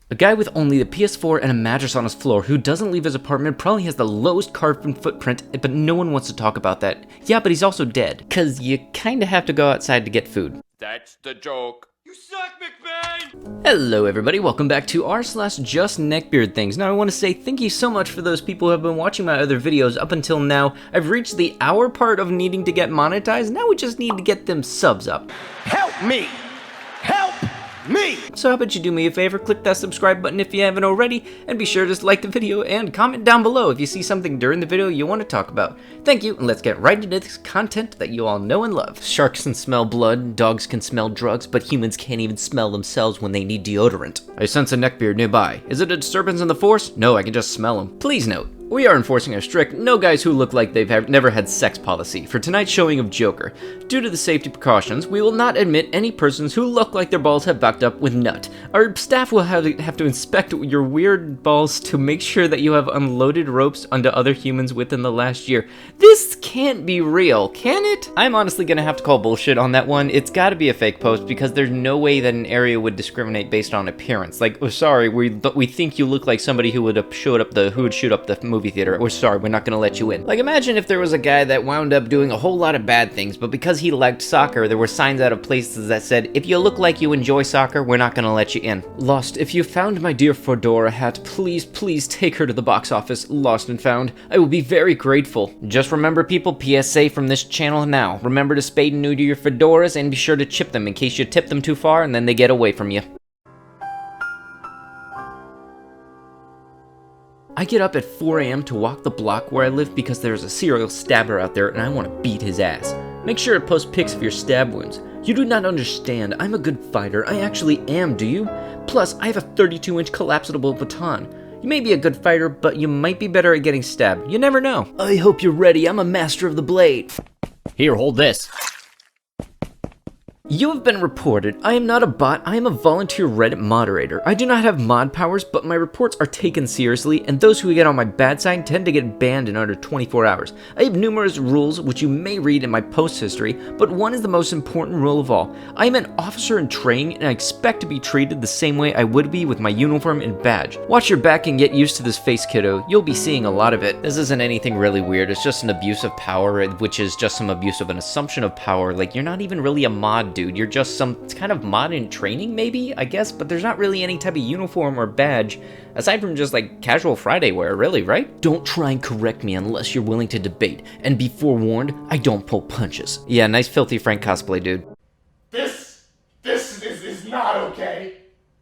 A guy with only the PS4 and a mattress on his floor who doesn't leave his apartment probably has the lowest carbon footprint, but no one wants to talk about that. Yeah, but he's also dead. Cause you kinda have to go outside to get food. That's the joke. You suck, McBain! Hello everybody, welcome back to r/justneckbeardthings. Now I want to say thank you so much for those people who have been watching my other videos up until now. I've reached the hour part of needing to get monetized, now we just need to get them subs up. Help me! Help me! So how about you do me a favor, click that subscribe button if you haven't already, and be sure to like the video and comment down below if you see something during the video you want to talk about. Thank you, and let's get right into this content that you all know and love. Sharks can smell blood, dogs can smell drugs, but humans can't even smell themselves when they need deodorant. I sense a neckbeard nearby. Is it a disturbance in the force? No, I can just smell him. Please note, we are enforcing a strict no guys who look like they've never had sex policy for tonight's showing of Joker. Due to the safety precautions, we will not admit any persons who look like their balls have backed up with nut. Our staff will have to inspect your weird balls to make sure that you have unloaded ropes onto other humans within the last year. This can't be real, can it? I'm honestly gonna have to call bullshit on that one. It's gotta be a fake post because there's no way that an area would discriminate based on appearance. Like, oh, sorry, we think you look like somebody who would shoot up the movie theater. We're sorry, we're not gonna let you in. Like, imagine if there was a guy that wound up doing a whole lot of bad things, but because he liked soccer, there were signs out of places that said, if you look like you enjoy soccer, we're not gonna let you in. Lost, if you found my dear Fedora hat, please take her to the box office. Lost and found. I will be very grateful. Just remember people, PSA from this channel now. Remember to spade and neuter your fedoras and be sure to chip them in case you tip them too far and then they get away from you. I get up at 4 AM to walk the block where I live because there's a serial stabber out there and I want to beat his ass. Make sure to post pics of your stab wounds. You do not understand, I'm a good fighter, I actually am, do you? Plus, I have a 32-inch collapsible baton. You may be a good fighter, but you might be better at getting stabbed, you never know. I hope you're ready, I'm a master of the blade. Here, hold this. You have been reported. I am not a bot, I am a volunteer Reddit moderator. I do not have mod powers, but my reports are taken seriously, and those who get on my bad side tend to get banned in under 24 hours. I have numerous rules, which you may read in my post history, but one is the most important rule of all. I am an officer in training, and I expect to be treated the same way I would be with my uniform and badge. Watch your back and get used to this face, kiddo. You'll be seeing a lot of it. This isn't anything really weird, it's just an abuse of power, which is just some abuse of an assumption of power. Like, you're not even really a mod, dude. You're just some kind of mod in training, maybe, I guess, but there's not really any type of uniform or badge, aside from just like casual Friday wear, really, right? Don't try and correct me unless you're willing to debate, and be forewarned, I don't pull punches. Yeah, nice Filthy Frank cosplay, dude. This is not okay.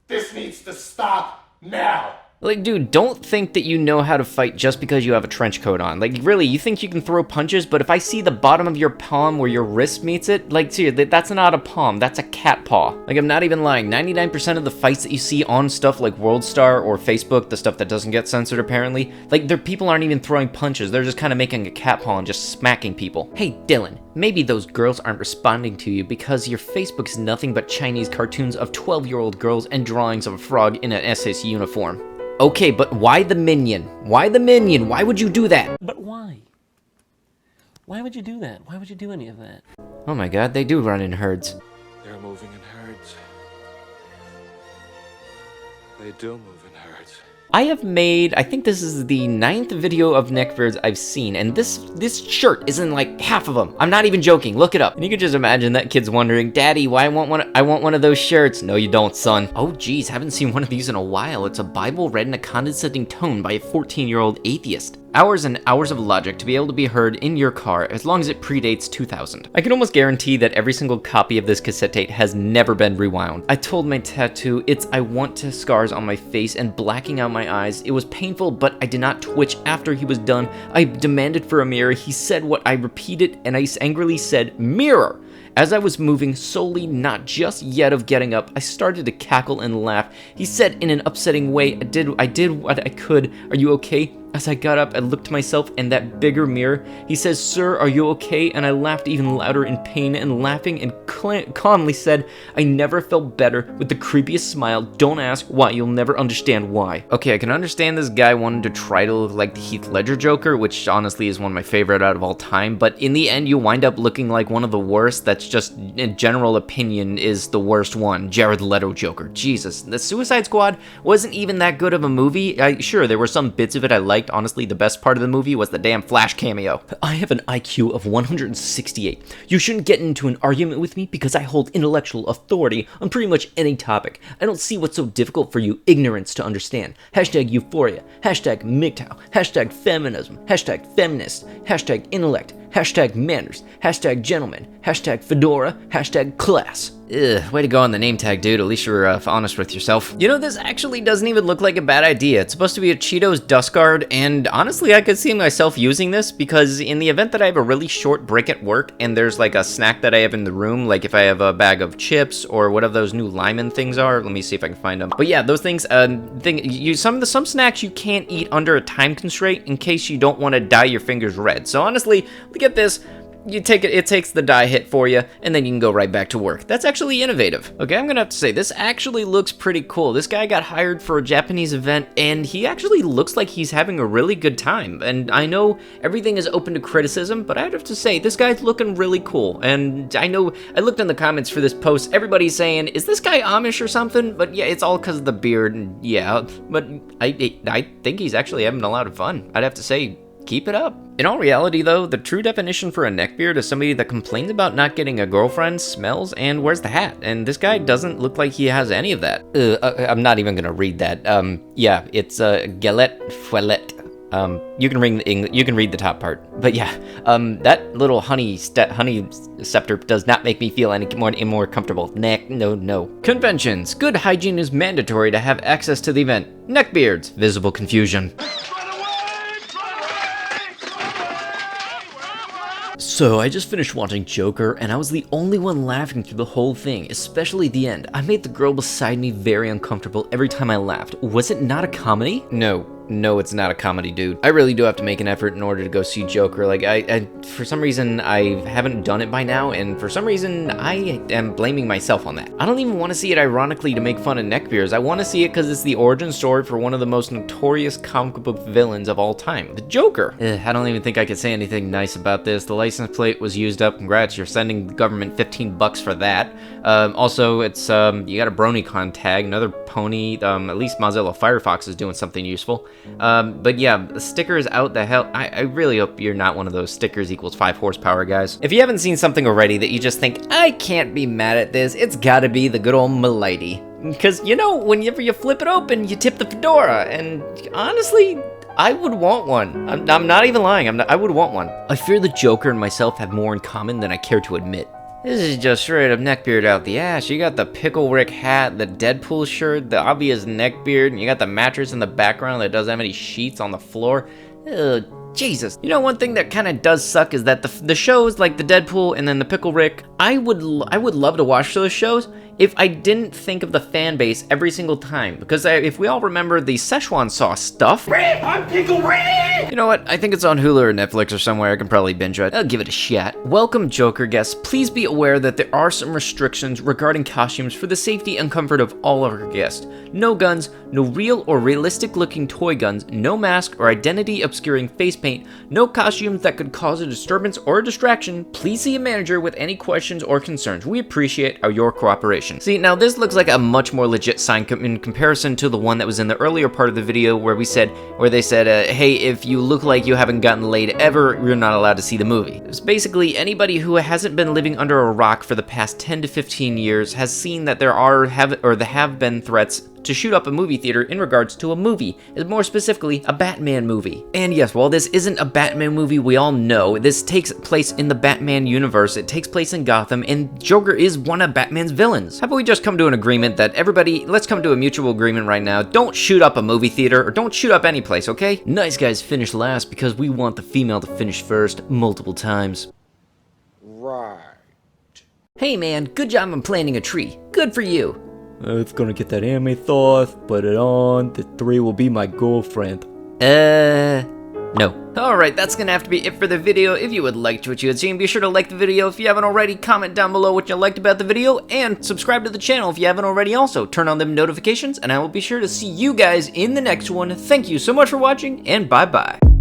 This needs to stop now. Like, dude, don't think that you know how to fight just because you have a trench coat on. Like, really, you think you can throw punches, but if I see the bottom of your palm where your wrist meets it, like, seriously, that's not a palm, that's a cat paw. Like, I'm not even lying, 99% of the fights that you see on stuff like WorldStar or Facebook, the stuff that doesn't get censored apparently, like, people aren't even throwing punches, they're just kind of making a cat paw and just smacking people. Hey, Dylan, maybe those girls aren't responding to you because your Facebook is nothing but Chinese cartoons of 12-year-old girls and drawings of a frog in an SS uniform. Okay, but why the minion? Why the minion? Why would you do that? But why? Why would you do that? Why would you do any of that? Oh my god, they do run in herds. They're moving in herds. They do move in herds. I have made, I think this is the 9th video of Neckbeards I've seen, and this shirt is in like half of them. I'm not even joking, look it up. And you can just imagine that kid's wondering, Daddy, why I want one of those shirts. No, you don't, son. Oh geez, haven't seen one of these in a while. It's a Bible read in a condescending tone by a 14-year-old atheist. Hours and hours of logic to be able to be heard in your car as long as it predates 2000. I can almost guarantee that every single copy of this cassette tape has never been rewound. I told my tattoo, I want to scars on my face and blacking out my eyes. It was painful, but I did not twitch after he was done. I demanded for a mirror. He said what I repeated, and I angrily said, mirror! As I was moving, solely not just yet of getting up, I started to cackle and laugh. He said in an upsetting way, I did what I could. Are you okay? As I got up, I looked to myself in that bigger mirror. He says, "Sir, are you okay?" And I laughed even louder in pain and laughing and calmly said, "I never felt better," with the creepiest smile. "Don't ask why, you'll never understand why." Okay, I can understand this guy wanting to try to look like the Heath Ledger Joker, which honestly is one of my favorite out of all time, but in the end you wind up looking like one of the worst. That's just, in general opinion, is the worst one. Jared Leto Joker. Jesus. The Suicide Squad wasn't even that good of a movie. Sure, there were some bits of it I liked. Honestly, the best part of the movie was the damn Flash cameo. I have an IQ of 168. You shouldn't get into an argument with me because I hold intellectual authority on pretty much any topic. I don't see what's so difficult for you ignorance to understand. Hashtag euphoria, hashtag MGTOW, hashtag feminism, hashtag feminist, hashtag intellect, hashtag manners, hashtag gentleman, hashtag fedora, hashtag class. Ugh, way to go on the name tag, dude. At least you're honest with yourself. You know, this actually doesn't even look like a bad idea. It's supposed to be a Cheetos dust guard, and honestly, I could see myself using this because in the event that I have a really short break at work and there's like a snack that I have in the room, like if I have a bag of chips or whatever those new Lyman things are. Let me see if I can find them. But yeah, those things, some snacks you can't eat under a time constraint in case you don't want to dye your fingers red. So honestly, look at this. You take it, it takes the dye hit for you, and then you can go right back to work. That's actually innovative. Okay, I'm gonna have to say, this actually looks pretty cool. This guy got hired for a Japanese event, and he actually looks like he's having a really good time. And I know everything is open to criticism, but I'd have to say, this guy's looking really cool. And I know, I looked in the comments for this post, everybody's saying, is this guy Amish or something? But yeah, it's all because of the beard, and yeah, but I think he's actually having a lot of fun. I'd have to say, keep it up. In all reality though, the true definition for a neckbeard is somebody that complains about not getting a girlfriend, smells, and wears the hat. And this guy doesn't look like he has any of that. I'm not even gonna read that. Yeah, it's galette fouelet. You can read the top part. But yeah, that little honey scepter does not make me feel any more comfortable. No. Conventions. Good hygiene is mandatory to have access to the event. Neckbeards. Visible confusion. So, I just finished watching Joker, and I was the only one laughing through the whole thing, especially the end. I made the girl beside me very uncomfortable every time I laughed. Was it not a comedy? No, it's not a comedy, dude. I really do have to make an effort in order to go see Joker. Like, I for some reason, I haven't done it by now, and for some reason, I am blaming myself on that. I don't even want to see it ironically to make fun of neckbeards. I want to see it because it's the origin story for one of the most notorious comic book villains of all time, the Joker. I don't even think I could say anything nice about this. The license plate was used up. Congrats, you're sending the government 15 bucks for that. Also, it's, you got a BronyCon tag, another pony. At least Mozilla Firefox is doing something useful. But yeah, the stickers out the hell. I really hope you're not one of those stickers equals 5 horsepower guys. If you haven't seen something already that you just think, I can't be mad at this, it's gotta be the good old Milady. Because, you know, whenever you flip it open, you tip the fedora, and honestly, I would want one. I'm not even lying, I would want one. I fear the Joker and myself have more in common than I care to admit. This is just straight up neckbeard out the ass. You got the Pickle Rick hat, the Deadpool shirt, the obvious neckbeard, and you got the mattress in the background that doesn't have any sheets on the floor. Ugh, Jesus. You know, one thing that kind of does suck is that the shows like the Deadpool and then the Pickle Rick, I would love to watch those shows if I didn't think of the fan base every single time. Because if we all remember the Szechuan sauce stuff. I'm Pickle Rick! You know what? I think it's on Hulu or Netflix or somewhere. I can probably binge it. I'll give it a shot. Welcome, Joker guests. Please be aware that there are some restrictions regarding costumes for the safety and comfort of all of our guests. No guns, no real or realistic looking toy guns, no mask or identity obscuring face paint, no costumes that could cause a disturbance or a distraction. Please see a manager with any questions or concerns. We appreciate your cooperation. See, now this looks like a much more legit sign in comparison to the one that was in the earlier part of the video where they said, hey, if you look like you haven't gotten laid ever, you're not allowed to see the movie. It's basically anybody who hasn't been living under a rock for the past 10 to 15 years has seen that there have been threats to shoot up a movie theater in regards to a movie, more specifically a Batman movie. And yes, while this isn't a Batman movie, we all know this takes place in the Batman universe. It takes place in Gotham, and Joker is one of Batman's villains. How about we just come to an agreement that let's come to a mutual agreement right now. Don't shoot up a movie theater, or don't shoot up any place, okay? Nice guys finish last because we want the female to finish first multiple times. Right. Hey man, good job on planting a tree. Good for you. It's gonna get that amethyst, put it on, the 3 will be my girlfriend. No. Alright, that's gonna have to be it for the video. If you would like what you had seen, be sure to like the video if you haven't already, comment down below what you liked about the video, and subscribe to the channel if you haven't already also. Turn on them notifications, and I will be sure to see you guys in the next one. Thank you so much for watching, and bye-bye.